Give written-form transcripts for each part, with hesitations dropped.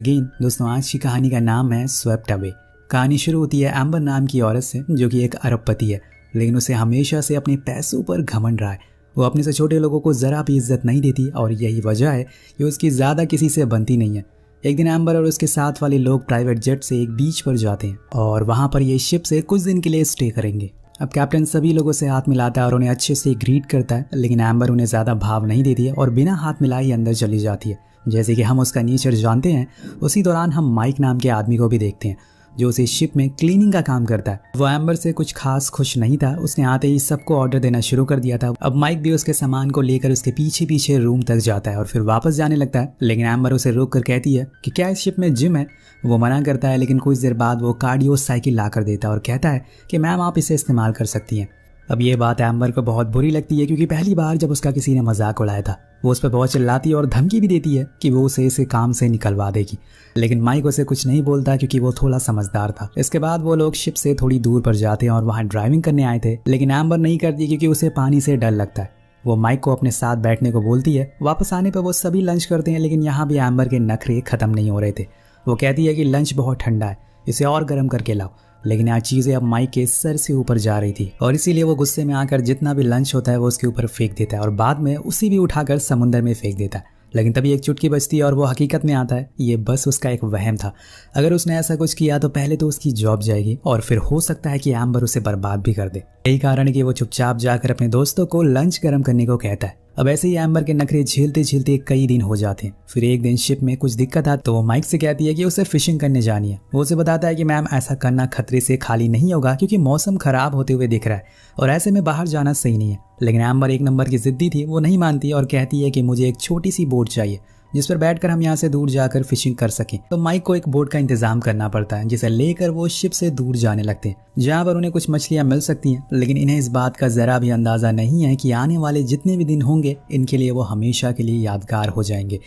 Again दोस्तों, आज की कहानी का नाम है स्वेप्ट अवे। कहानी शुरू होती है एम्बर नाम की औरत से जो कि एक अरबपति है, लेकिन उसे हमेशा से अपने पैसों पर घमंड रहा है। वो अपने से छोटे लोगों को ज़रा भी इज्जत नहीं देती और यही वजह है कि उसकी ज़्यादा किसी से बनती नहीं है। एक दिन एम्बर और उसके साथ वाले लोग प्राइवेट जेट से एक बीच पर जाते हैं और वहाँ पर ये शिप से कुछ दिन के लिए स्टे करेंगे। अब कैप्टन सभी लोगों से हाथ मिलाता है और उन्हें अच्छे से ग्रीट करता है, लेकिन एम्बर उन्हें ज़्यादा भाव नहीं देती है और बिना हाथ मिलाए ही अंदर चली जाती है। जैसे कि हम उसका नेचर जानते हैं, उसी दौरान हम माइक नाम के आदमी को भी देखते हैं जो उसी शिप में क्लीनिंग का काम करता है। वो एम्बर से कुछ खास खुश नहीं था। उसने आते ही सबको ऑर्डर देना शुरू कर दिया था। अब माइक भी उसके सामान को लेकर उसके पीछे पीछे रूम तक जाता है और फिर वापस जाने लगता है, लेकिन एम्बर उसे रोक कर कहती है कि क्या इस शिप में जिम है। वो मना करता है, लेकिन कुछ देर बाद वो कार्डियो साइकिल ला कर देता है और कहता है कि मैम आप इसे इस्तेमाल कर सकती हैं। अब ये बात एम्बर को बहुत बुरी लगती है, क्योंकि पहली बार जब उसका किसी ने मजाक उड़ाया था वो उस पर बहुत चिल्लाती है और धमकी भी देती है कि वो उसे इसे काम से निकलवा देगी, लेकिन माइक उसे कुछ नहीं बोलता क्योंकि वो थोड़ा समझदार था। इसके बाद वो लोग शिप से थोड़ी दूर पर जाते हैं और वहाँ ड्राइविंग करने आए थे, लेकिन एम्बर नहीं करती क्योंकि उसे पानी से डर लगता है। वो माइक को अपने साथ बैठने को बोलती है। वापस आने पर वो सभी लंच करते हैं, लेकिन यहाँ भी एम्बर के नखरे खत्म नहीं हो रहे थे। वो कहती है कि लंच बहुत ठंडा है, इसे और गर्म करके लाओ, लेकिन आज चीज़ें अब माइक के सर से ऊपर जा रही थी और इसीलिए वो गुस्से में आकर जितना भी लंच होता है वो उसके ऊपर फेंक देता है और बाद में उसी भी उठाकर समुंदर में फेंक देता है। लेकिन तभी एक चुटकी बजती है और वो हकीकत में आता है ये बस उसका एक वहम था। अगर उसने ऐसा कुछ किया तो पहले तो उसकी जॉब जाएगी और फिर हो सकता है कि एम्बर उसे बर्बाद भी कर दे। यही कारण है कि वो चुपचाप जाकर अपने दोस्तों को लंच गर्म करने को कहता है। अब ऐसे ही एम्बर के नखरे झेलते झेलते कई दिन हो जाते हैं। फिर एक दिन शिप में कुछ दिक्कत आती तो वो माइक से कहती है कि उसे फिशिंग करने जानी है। वो उसे बताता है कि मैम ऐसा करना खतरे से खाली नहीं होगा क्योंकि मौसम खराब होते हुए दिख रहा है और ऐसे में बाहर जाना सही नहीं है। लेकिन एम्बर एक नंबर की जिद्दी थी, वो नहीं मानती और कहती है कि मुझे एक छोटी सी बोट चाहिए जिस पर बैठकर हम यहाँ से दूर जाकर फिशिंग कर सकें। तो माइक को एक बोट का इंतजाम करना पड़ता है जिसे लेकर वो शिप से दूर जाने लगते हैं, जहाँ पर उन्हें कुछ मछलियाँ मिल सकती हैं। लेकिन इन्हें इस बात का जरा भी अंदाजा नहीं है कि आने वाले जितने भी दिन होंगे इनके लिए वो हमेशा के लिए यादगार हो जाएंगे।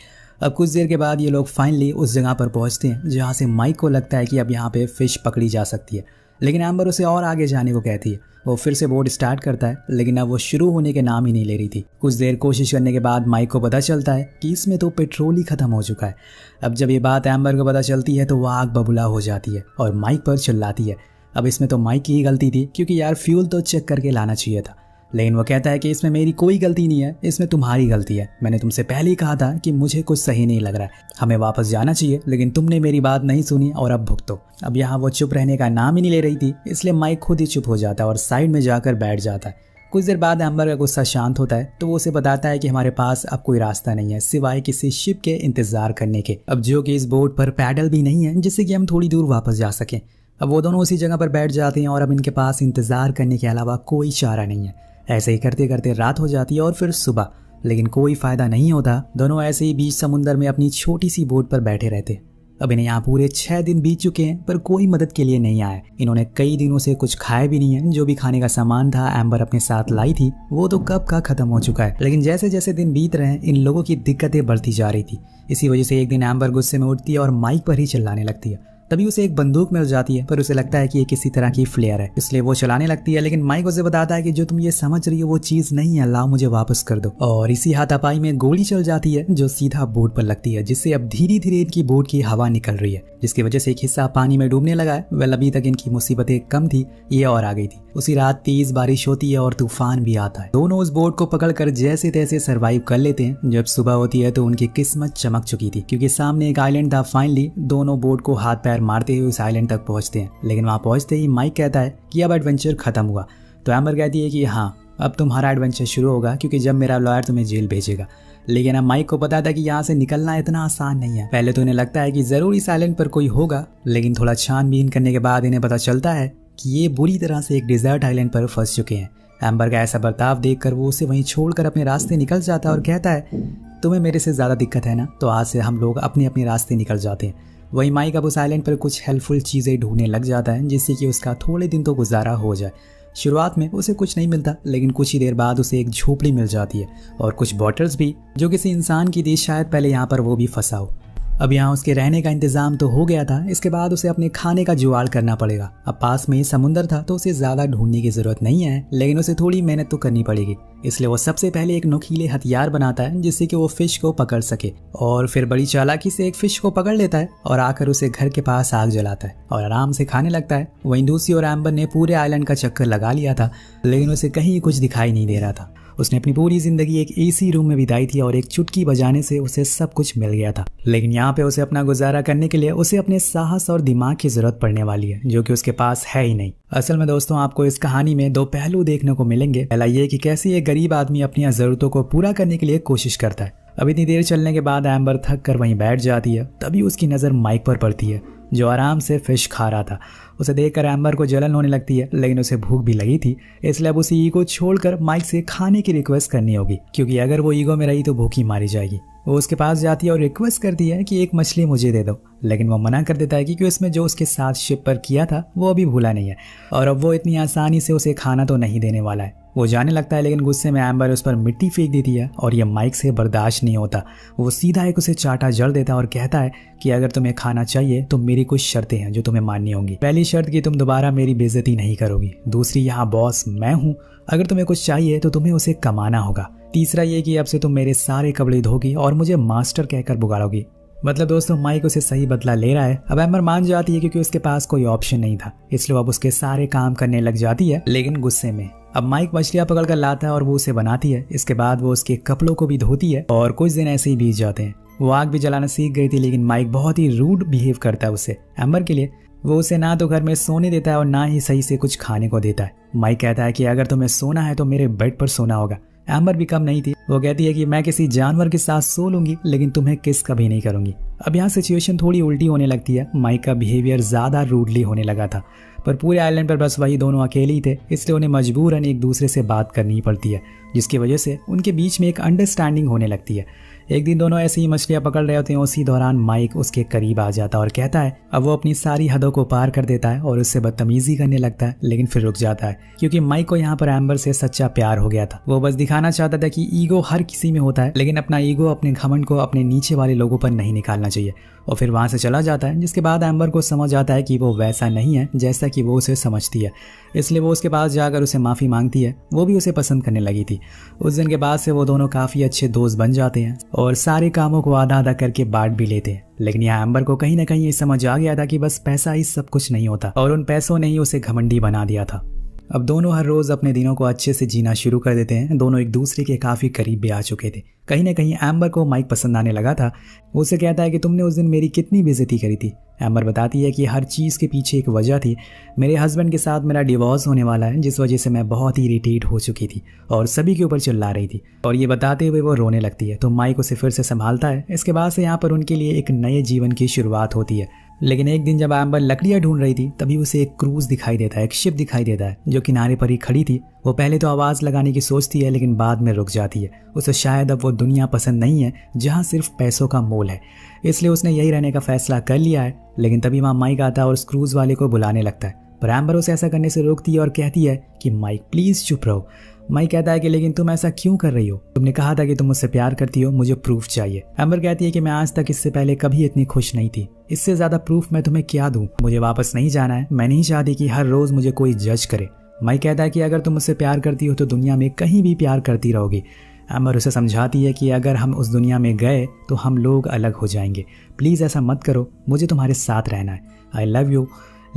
अब कुछ देर के बाद ये लोग फाइनली उस जगह पर पहुंचते हैं जहाँ से माइक को लगता है कि अब यहाँ पे फिश पकड़ी जा सकती है, लेकिन एम्बर उसे और आगे जाने को कहती है। वो फिर से बोट स्टार्ट करता है, लेकिन अब वो शुरू होने के नाम ही नहीं ले रही थी। कुछ देर कोशिश करने के बाद माइक को पता चलता है कि इसमें तो पेट्रोल ही खत्म हो चुका है। अब जब ये बात एम्बर को पता चलती है तो वह आग बबूला हो जाती है और माइक पर चिल्लाती है। अब इसमें तो माइक की ही गलती थी, क्योंकि यार फ्यूल तो चेक करके लाना चाहिए था। लेकिन वो कहता है कि इसमें मेरी कोई गलती नहीं है, इसमें तुम्हारी गलती है। मैंने तुमसे पहले ही कहा था कि मुझे कुछ सही नहीं लग रहा है, हमें वापस जाना चाहिए, लेकिन तुमने मेरी बात नहीं सुनी और अब भुगतो। अब यहाँ वो चुप रहने का नाम ही नहीं ले रही थी, इसलिए माइक खुद ही चुप हो जाता है और साइड में जाकर बैठ जाता है। कुछ देर बाद एम्बर का गुस्सा शांत होता है तो वो उसे बताता है कि हमारे पास अब कोई रास्ता नहीं है सिवाय किसी शिप के इंतजार करने के, अब जो कि इस बोट पर पैडल भी नहीं है जिससे कि हम थोड़ी दूर वापस जा सकें। अब वो दोनों उसी जगह पर बैठ जाते हैं और अब इनके पास इंतजार करने के अलावा कोई चारा नहीं है। ऐसे ही करते करते रात हो जाती है और फिर सुबह, लेकिन कोई फायदा नहीं होता। दोनों ऐसे ही बीच समुंदर में अपनी छोटी सी बोट पर बैठे रहते। अब इन्हें यहाँ पूरे 6 दिन बीत चुके हैं पर कोई मदद के लिए नहीं आया। इन्होंने कई दिनों से कुछ खाया भी नहीं है। जो भी खाने का सामान था एम्बर अपने साथ लाई थी वो तो कब का खत्म हो चुका है। लेकिन जैसे जैसे दिन बीत रहे हैं इन लोगों की दिक्कतें बढ़ती जा रही थी। इसी वजह से एक दिन एम्बर गुस्से में उठती है और माइक पर ही चिल्लाने लगती है। तभी उसे एक बंदूक मिल जाती है, पर उसे लगता है कि ये किसी तरह की फ्लेयर है, इसलिए वो चलाने लगती है। लेकिन माइक उसे बताता है कि जो तुम ये समझ रही हो वो चीज नहीं है, लाओ मुझे वापस कर दो। और इसी हाथापाई में गोली चल जाती है जो सीधा बोट पर लगती है, जिससे अब धीरे धीरे इनकी बोट की हवा निकल रही है, जिसकी वजह से एक हिस्सा पानी में डूबने लगा है। वेल अभी तक इनकी मुसीबतें कम थी, ये और आ गई थी। उसी रात तेज बारिश होती है और तूफान भी आता है। दोनों उस बोट को पकड़कर जैसे तैसे सरवाइव कर लेते हैं। जब सुबह होती है तो उनकी किस्मत चमक चुकी थी, क्योंकि सामने एक आइलैंड था। फाइनली दोनों बोट को हाथ पैर मारते हुए उस आइलैंड तक पहुंचते हैं। लेकिन वहां पहुंचते ही माइक कहता है कि अब एडवेंचर खत्म हुआ। तो एम्बर कहती है कि हाँ, अब तुम्हारा एडवेंचर शुरू होगा, क्योंकि जब मेरा लॉयर तुम्हें जेल भेजेगा। लेकिन अब माइक को पता था कि यहाँ से निकलना इतना आसान नहीं है। पहले तो इन्हें लगता है कि जरूर इस आइलैंड पर कोई होगा, लेकिन थोड़ा छानबीन करने के बाद इन्हें पता चलता है कि ये बुरी तरह से एक डिजर्ट आइलैंड पर फंस चुके हैं। एम्बर का ऐसा बर्ताव देखकर वो उसे वहीं छोड़कर अपने रास्ते निकल जाता है और कहता है तुम्हें मेरे से ज़्यादा दिक्कत है ना, तो आज से हम लोग अपने अपने रास्ते निकल जाते हैं। वहीं माइक अब उस आइलैंड पर कुछ हेल्पफुल चीज़ें ढूंढने लग जाता है, जिससे कि उसका थोड़े दिन तो गुजारा हो जाए। शुरुआत में उसे कुछ नहीं मिलता, लेकिन कुछ ही देर बाद उसे एक झोपड़ी मिल जाती है और कुछ बॉटल्स भी, जो किसी इंसान की थी, शायद पहले यहाँ पर वो भी फंसा हो। अब यहाँ उसके रहने का इंतजाम तो हो गया था, इसके बाद उसे अपने खाने का जुगाड़ करना पड़ेगा। अब पास में ही समुंदर था तो उसे ज्यादा ढूंढने की जरूरत नहीं है, लेकिन उसे थोड़ी मेहनत तो करनी पड़ेगी। इसलिए वो सबसे पहले एक नुकीले हथियार बनाता है जिससे कि वो फिश को पकड़ सके, और फिर बड़ी चालाकी से एक फिश को पकड़ लेता है और आकर उसे घर के पास आग जलाता है और आराम से खाने लगता है। वहीं दूसरी ओर एम्बर ने पूरे आइलैंड का चक्कर लगा लिया था, लेकिन उसे कहीं कुछ दिखाई नहीं दे रहा था। उसने अपनी पूरी जिंदगी एक एसी रूम में बिताई थी और एक चुटकी बजाने से उसे सब कुछ मिल गया था। लेकिन यहाँ पे उसे अपना गुजारा करने के लिए उसे अपने साहस और दिमाग की जरूरत पड़ने वाली है, जो कि उसके पास है ही नहीं। असल में दोस्तों, आपको इस कहानी में दो पहलू देखने को मिलेंगे। पहला ये कि कैसे एक गरीब आदमी अपनी जरूरतों को पूरा करने के लिए कोशिश करता है। अब इतनी देर चलने के बाद एम्बर थक कर वहीं बैठ जाती है। तभी उसकी नज़र माइक पर पड़ती है, जो आराम से फिश खा रहा था। उसे देखकर एम्बर को जलन होने लगती है, लेकिन उसे भूख भी लगी थी, इसलिए अब उसे ईगो छोड़कर माइक से खाने की रिक्वेस्ट करनी होगी, क्योंकि अगर वो ईगो में रही तो भूखी मारी जाएगी। वो उसके पास जाती है और रिक्वेस्ट करती है कि एक मछली मुझे दे दो, लेकिन वो मना कर देता है क्योंकि उसमें जो उसके साथ शिप पर किया था वो अभी भूला नहीं है और अब वो इतनी आसानी से उसे खाना तो नहीं देने वाला है। वो जाने लगता है, लेकिन गुस्से में एम्बर उस पर मिट्टी फेंक देती है और ये माइक से बर्दाश्त नहीं होता। वो सीधा एक उसे चाटा जड़ देता है और कहता है कि अगर तुम्हें खाना चाहिए तो मेरी कुछ शर्तें हैं जो तुम्हें माननी होंगी। पहली शर्त कि तुम दोबारा मेरी बेइज्जती नहीं करोगी। दूसरी, यहाँ बॉस मैं हूँ, अगर तुम्हें कुछ चाहिए तो तुम्हें उसे कमाना होगा। तीसरा ये कि अब से तुम मेरे सारे कपड़े धोगी और मुझे मास्टर कहकर पुकारोगी। मतलब दोस्तों, माइक उसे सही बदला ले रहा है। अब एम्बर मान जाती है क्योंकि उसके पास कोई ऑप्शन नहीं था, इसलिए अब उसके सारे काम करने लग जाती है, लेकिन गुस्से में। अब माइक मछलियां पकड़ कर लाता है और वो उसे बनाती है। इसके बाद वो उसके कपड़ों को भी धोती है और कुछ दिन ऐसे ही बीत जाते हैं। वो आग भी जलाना सीख गई थी, लेकिन माइक बहुत ही रूड बिहेव करता है उससे एम्बर के लिए। वो उसे ना तो घर में सोने देता है और ना ही सही से कुछ खाने को देता है। माइक कहता है कि अगर तुम्हें सोना है तो मेरे बेड पर सोना होगा। एम्बर भी कम नहीं थी, वो कहती है कि मैं किसी जानवर के साथ सो लूंगी, लेकिन तुम्हें किस कभी नहीं करूंगी। अब यहाँ सिचुएशन थोड़ी उल्टी होने लगती है। माइक का बिहेवियर ज्यादा रूडली होने लगा था, पर पूरे आइलैंड पर बस वही दोनों अकेले ही थे, इसलिए उन्हें मजबूरन एक दूसरे से बात करनी पड़ती है, जिसकी वजह से उनके बीच में एक अंडरस्टैंडिंग होने लगती है। एक दिन दोनों ऐसे ही मछलियां पकड़ रहे होते हैं, उसी दौरान माइक उसके करीब आ जाता है और कहता है, अब वो अपनी सारी हदों को पार कर देता है और उससे बदतमीजी करने लगता है, लेकिन फिर रुक जाता है क्योंकि माइक को यहाँ पर एम्बर से सच्चा प्यार हो गया था। वो बस दिखाना चाहता था कि ईगो हर किसी में होता है, लेकिन अपना ईगो, अपने घमंड को अपने नीचे वाले लोगों पर नहीं निकालना चाहिए। और फिर वहां से चला जाता है, जिसके बाद एम्बर को समझ आता है कि वो वैसा नहीं है जैसा कि वो उसे समझती है, इसलिए वो उसके पास जाकर उसे माफ़ी मांगती है। वो भी उसे पसंद करने लगी थी। उस दिन के बाद से वो दोनों काफ़ी अच्छे दोस्त बन जाते हैं और सारे कामों को आधा आधा करके बांट भी लेते हैं। लेकिन यहाँ एम्बर को कहीं ना कहीं ये समझ आ गया था कि बस पैसा ही सब कुछ नहीं होता, और उन पैसों ने ही उसे घमंडी बना दिया था। अब दोनों हर रोज अपने दिनों को अच्छे से जीना शुरू कर देते हैं। दोनों एक दूसरे के काफी करीब भी आ चुके थे। कहीं ना कहीं एम्बर को माइक पसंद आने लगा था। वो उसे कहता है कि तुमने उस दिन मेरी कितनी बेइज्जती करी थी। एम्बर बताती है कि हर चीज़ के पीछे एक वजह थी। मेरे हस्बैंड के साथ मेरा डिवोर्स होने वाला है, जिस वजह से मैं बहुत ही इरिटेट हो चुकी थी और सभी के ऊपर चिल्ला रही थी। और ये बताते हुए वो रोने लगती है, तो माइक उसे फिर से संभालता है। इसके बाद से यहाँ पर उनके लिए एक नए जीवन की शुरुआत होती है। लेकिन एक दिन जब एम्बर लकड़ियां ढूंढ रही थी, तभी उसे एक क्रूज दिखाई देता है, एक शिप दिखाई देता है जो किनारे पर ही खड़ी थी। वो पहले तो आवाज़ लगाने की सोचती है, लेकिन बाद में रुक जाती है। उसे शायद अब वो दुनिया पसंद नहीं है जहाँ सिर्फ पैसों का मोल है, इसलिए उसने यही रहने का फैसला कर लिया है। लेकिन तभी वहाँ माइक आता है और उस क्रूज वाले को बुलाने लगता है, पर एम्बर उसे ऐसा करने से रोकती है और कहती है कि माइक प्लीज़ चुप रहो। माइक कहता है कि लेकिन तुम ऐसा क्यों कर रही हो? तुमने कहा था कि तुम मुझसे प्यार करती हो, मुझे प्रूफ चाहिए। एम्बर कहती है कि मैं आज तक इससे पहले कभी इतनी खुश नहीं थी, इससे ज्यादा प्रूफ मैं तुम्हें क्या दूं? मुझे वापस नहीं जाना है, मैं नहीं चाहती कि हर रोज मुझे कोई जज करे। माइक कहता है कि अगर तुम मुझसे प्यार करती हो तो दुनिया में कहीं भी प्यार करती रहोगी। एम्बर उसे समझाती है कि अगर हम उस दुनिया में गए तो हम लोग अलग हो जाएंगे, प्लीज़ ऐसा मत करो, मुझे तुम्हारे साथ रहना है, आई लव यू।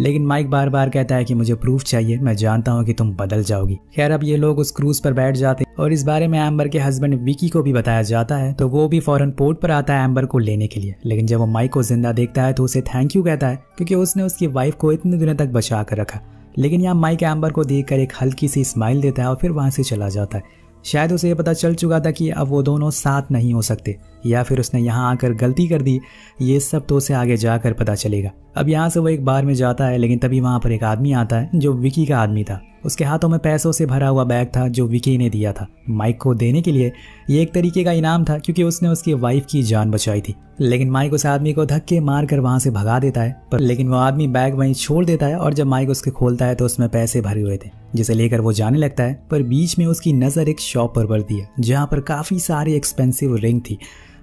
लेकिन माइक बार बार कहता है कि मुझे प्रूफ चाहिए, मैं जानता हूँ कि तुम बदल जाओगी। खैर, अब ये लोग उस क्रूज पर बैठ जाते हैं और इस बारे में एम्बर के हस्बैंड विकी को भी बताया जाता है, तो वो भी फौरन पोर्ट पर आता है एम्बर को लेने के लिए। लेकिन जब वो माइक को जिंदा देखता है तो उसे थैंक यू कहता है, क्योंकि उसने उसकी वाइफ को इतने दिनों तक बचा कर रखा। लेकिन यहाँ माइक एम्बर को देखकर एक हल्की सी स्माइल देता है और फिर वहां से चला जाता है। शायद उसे ये पता चल चुका था कि अब वो दोनों साथ नहीं हो सकते, या फिर उसने यहाँ आकर गलती कर दी। ये सब तो उसे आगे जाकर पता चलेगा। अब यहाँ से वो एक बार में जाता है, लेकिन तभी वहाँ पर एक आदमी आता है जो विकी का आदमी था। उसके हाथों में पैसों से भरा हुआ बैग था जो विकी ने दिया था माइक को देने के लिए। ये एक तरीके का इनाम था, क्योंकि उसने उसकी वाइफ की जान बचाई थी। लेकिन माइक उस आदमी को धक्के मार कर वहाँ से भगा देता है, पर लेकिन वो आदमी बैग वहीं छोड़ देता है और जब माइक उसके खोलता है तो उसमें पैसे भरे हुए थे, जिसे लेकर वो जाने लगता है। पर बीच में उसकी नज़र एक शॉप पर पड़ती है जहाँ पर काफ़ी सारी एक्सपेंसिव रिंग थी।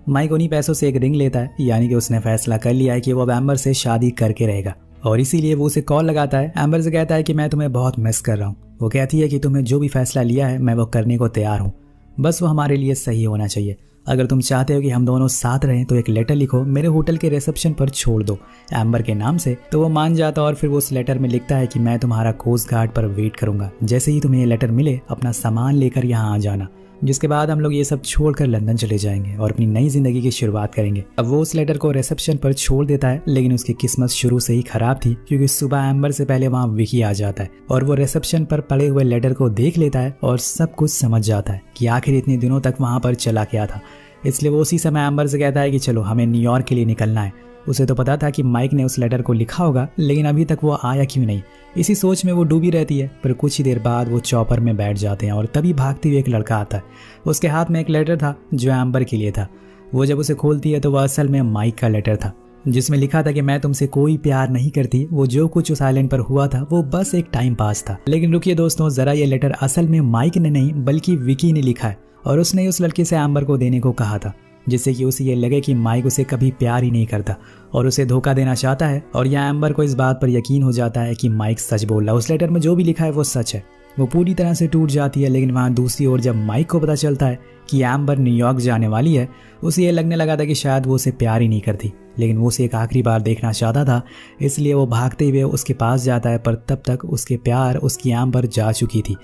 माइक उन्हीं पैसों से एक रिंग लेता है, यानी कि उसने फैसला कर लिया है कि वो अब एम्बर से शादी करके रहेगा और इसीलिए वो उसे कॉल लगाता है। एम्बर से कहता है कि मैं तुम्हें बहुत मिस कर रहा हूँ। वो कहती है कि तुम्हें जो भी फैसला लिया है मैं वो करने को तैयार हूँ, बस वो हमारे लिए सही होना चाहिए। अगर तुम चाहते हो कि हम दोनों साथ रहें तो एक लेटर लिखो, मेरे होटल के रिसेप्शन पर छोड़ दो एम्बर के नाम से। तो वो मान जाता है और फिर वो उस लेटर में लिखता है कि मैं तुम्हारा कोस्ट गार्ड पर वेट करूंगा, जैसे ही तुम्हें ये लेटर मिले अपना सामान लेकर यहाँ आ जाना। जिसके बाद हम लोग ये सब छोड़कर लंदन चले जाएंगे और अपनी नई जिंदगी की शुरुआत करेंगे। अब वो उस लेटर को रिसेप्शन पर छोड़ देता है, लेकिन उसकी किस्मत शुरू से ही खराब थी क्योंकि सुबह एम्बर से पहले वहाँ विकी आ जाता है और वो रिसेप्शन पर पड़े हुए लेटर को देख लेता है और सब कुछ समझ जाता है कि आखिर इतने दिनों तक वहाँ पर चला क्या था। इसलिए वो उसी समय एम्बर से कहता है कि चलो हमें न्यूयॉर्क के लिए निकलना है। उसे तो पता था कि माइक ने उस लेटर को लिखा होगा, लेकिन अभी तक वो आया क्यों नहीं, इसी सोच में वो डूबी रहती है। पर कुछ ही देर बाद वो चॉपर में बैठ जाते हैं और तभी भागते हुए एक लड़का आता है। उसके हाथ में एक लेटर था जो एम्बर के लिए था। वो जब उसे खोलती है तो वह असल में माइक का लेटर था, जिसमें लिखा था कि मैं तुमसे कोई प्यार नहीं करती, वो जो कुछ उस आइलैंड पर हुआ था वो बस एक टाइम पास था। लेकिन रुकिए दोस्तों, जरा ये लेटर असल में माइक ने नहीं बल्कि विकी ने लिखा है और उसने उस लड़के से एम्बर को देने को कहा था, जिससे कि उसे ये लगे कि माइक उसे कभी प्यार ही नहीं करता और उसे धोखा देना चाहता है। और यहाँ एम्बर को इस बात पर यकीन हो जाता है कि माइक सच बोल रहा है, उस लेटर में जो भी लिखा है वो सच है। वो पूरी तरह से टूट जाती है। लेकिन वहाँ दूसरी ओर जब माइक को पता चलता है कि एम्बर न्यूयॉर्क जाने वाली है, उसे ये लगने लगा था कि शायद वो उसे प्यार ही नहीं करती, लेकिन वो उसे एक आखिरी बार देखना चाहता था। इसलिए वो भागते हुए उसके पास जाता है, पर तब तक उसके प्यार उसकी एम्बर जा चुकी थी।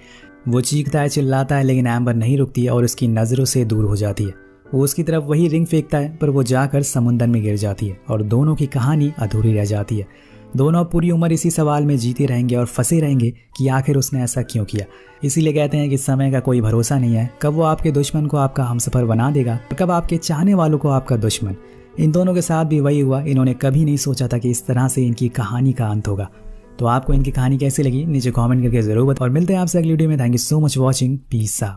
वो चीखता है, चिल्लाता है, लेकिन एम्बर नहीं रुकती है और उसकी नज़रों से दूर हो जाती है। वो उसकी तरफ वही रिंग फेंकता है, पर वो जाकर समुंदर में गिर जाती है और दोनों की कहानी अधूरी रह जाती है। दोनों पूरी उम्र इसी सवाल में जीते रहेंगे और फंसे रहेंगे कि आखिर उसने ऐसा क्यों किया। इसीलिए कहते हैं कि समय का कोई भरोसा नहीं है, कब वो आपके दुश्मन को आपका हमसफर बना देगा और कब आपके चाहने वालों को आपका दुश्मन। इन दोनों के साथ भी वही हुआ। इन्होंने कभी नहीं सोचा था कि इस तरह से इनकी कहानी का अंत होगा। तो आपको इनकी कहानी कैसी लगी नीचे कमेंट करके जरूर बताओ और मिलते हैं आपसे अगली वीडियो में। Thank you so much watching, peace out.